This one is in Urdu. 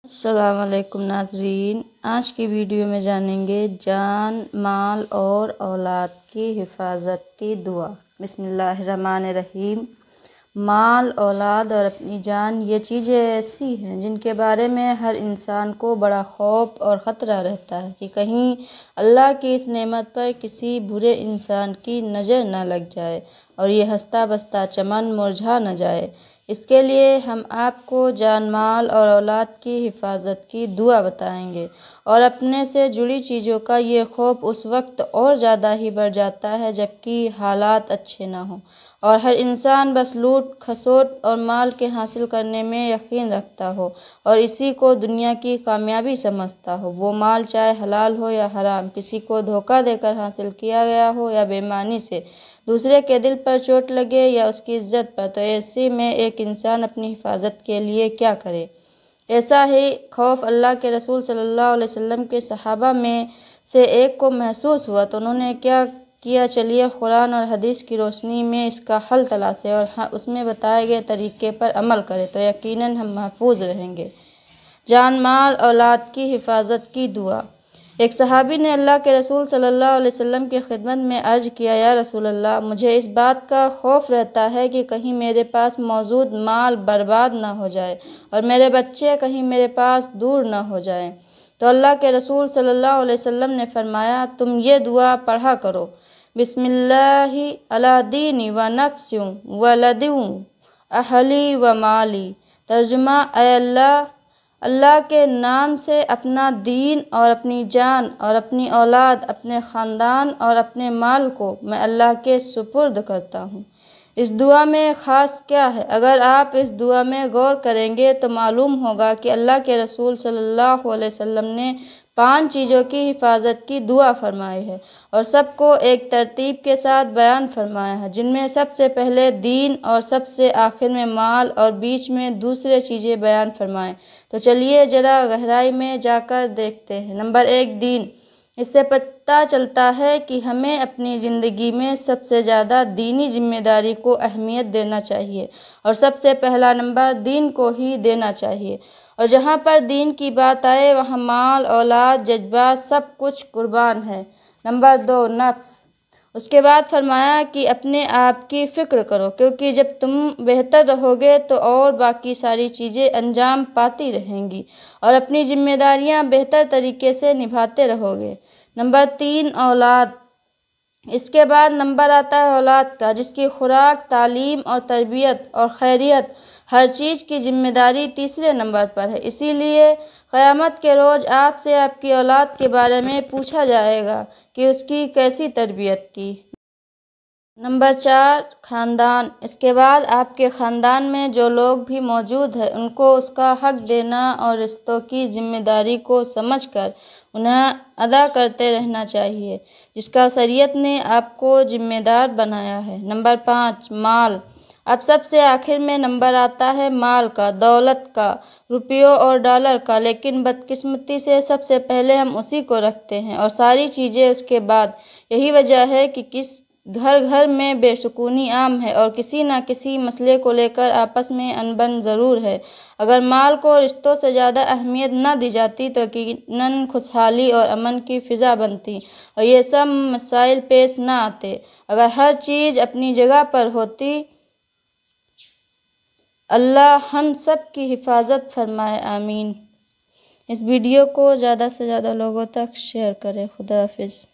السلام علیکم ناظرین، آج کی ویڈیو میں جانیں گے جان، مال اور اولاد کی حفاظت کی دعا۔ بسم اللہ الرحمن الرحیم۔ مال، اولاد اور اپنی جان یہ چیزیں ایسی ہیں جن کے بارے میں ہر انسان کو بڑا خوف اور خطرہ رہتا ہے کہ کہیں اللہ کی اس نعمت پر کسی برے انسان کی نظر نہ لگ جائے اور یہ ہنستا بستا چمن مرجھا نہ جائے۔ اس کے لیے ہم آپ کو جان، مال اور اولاد کی حفاظت کی دعا بتائیں گے، اور اپنے سے جڑی چیزوں کا یہ خوف اس وقت اور زیادہ ہی بڑھ جاتا ہے جبکہ حالات اچھے نہ ہوں اور ہر انسان بس لوٹ کھسوٹ اور مال کے حاصل کرنے میں یقین رکھتا ہو اور اسی کو دنیا کی کامیابی سمجھتا ہو۔ وہ مال چاہے حلال ہو یا حرام، کسی کو دھوکہ دے کر حاصل کیا گیا ہو یا بے ایمانی سے دوسرے کے دل پر چوٹ لگے یا اس کی عزت پر، تو ایسے میں ایک انسان اپنی حفاظت کے لیے کیا کرے؟ ایسا ہی خوف اللہ کے رسول صلی اللہ علیہ وسلم کے صحابہ میں سے ایک کو محسوس ہوا تو انہوں نے کیا کیا؟ چلیے قرآن اور حدیث کی روشنی میں اس کا حل تلاشیں اور اس میں بتائے گئے طریقے پر عمل کریں تو یقیناً ہم محفوظ رہیں گے۔ جان، مال، اولاد کی حفاظت کی دعا۔ ایک صحابی نے اللہ کے رسول صلی اللہ علیہ وسلم کی خدمت میں عرض کیا، یا رسول اللہ، مجھے اس بات کا خوف رہتا ہے کہ کہیں میرے پاس موجود مال برباد نہ ہو جائے اور میرے بچے کہیں میرے پاس دور نہ ہو جائیں۔ تو اللہ کے رسول صلی اللہ علیہ وسلم نے فرمایا، تم یہ دعا پڑھا کرو، بسم اللہ علی دینی و نفسی ولدی اہلی و مالی۔ ترجمہ: اے اللہ، اللہ کے نام سے اپنا دین اور اپنی جان اور اپنی اولاد، اپنے خاندان اور اپنے مال کو میں اللہ کے سپرد کرتا ہوں۔ اس دعا میں خاص کیا ہے؟ اگر آپ اس دعا میں غور کریں گے تو معلوم ہوگا کہ اللہ کے رسول صلی اللہ علیہ وسلم نے 5 چیزوں کی حفاظت کی دعا فرمائی ہے اور سب کو ایک ترتیب کے ساتھ بیان فرمایا ہے، جن میں سب سے پہلے دین اور سب سے آخر میں مال اور بیچ میں دوسرے چیزیں بیان فرمائیں۔ تو چلیے ذرا گہرائی میں جا کر دیکھتے ہیں۔ نمبر 1، دین۔ اس سے پتہ چلتا ہے کہ ہمیں اپنی زندگی میں سب سے زیادہ دینی ذمہ داری کو اہمیت دینا چاہیے اور سب سے پہلا نمبر دین کو ہی دینا چاہیے، اور جہاں پر دین کی بات آئے وہاں مال، اولاد، جذبات سب کچھ قربان ہے۔ نمبر 2، نفس۔ اس کے بعد فرمایا کہ اپنے آپ کی فکر کرو، کیونکہ جب تم بہتر رہو گے تو اور باقی ساری چیزیں انجام پاتی رہیں گی اور اپنی ذمہ داریاں بہتر طریقے سے نبھاتے رہو گے۔ نمبر 3، اولاد۔ اس کے بعد نمبر آتا ہے اولاد کا، جس کی خوراک، تعلیم اور تربیت اور خیریت، ہر چیز کی ذمہ داری تیسرے نمبر پر ہے۔ اسی لیے قیامت کے روز آپ سے آپ کی اولاد کے بارے میں پوچھا جائے گا کہ اس کی کیسی تربیت کی۔ نمبر 4، خاندان۔ اس کے بعد آپ کے خاندان میں جو لوگ بھی موجود ہیں ان کو اس کا حق دینا اور رشتوں کی ذمہ داری کو سمجھ کر انہیں ادا کرتے رہنا چاہیے، جس کا شریعت نے آپ کو ذمہ دار بنایا ہے۔ نمبر 5، مال۔ اب سب سے آخر میں نمبر آتا ہے مال کا، دولت کا، روپیوں اور ڈالر کا، لیکن بدقسمتی سے سب سے پہلے ہم اسی کو رکھتے ہیں اور ساری چیزیں اس کے بعد۔ یہی وجہ ہے کہ کس گھر گھر میں بے سکونی عام ہے اور کسی نہ کسی مسئلے کو لے کر آپس میں انبن ضرور ہے۔ اگر مال کو رشتوں سے زیادہ اہمیت نہ دی جاتی تو یقیناً خوشحالی اور امن کی فضا بنتی اور یہ سب مسائل پیش نہ آتے۔ اگر ہر چیز اپنی جگہ پر ہوتی۔ اللہ ہم سب کی حفاظت فرمائے، آمین۔ اس ویڈیو کو زیادہ سے زیادہ لوگوں تک شیئر کریں۔ خدا حافظ۔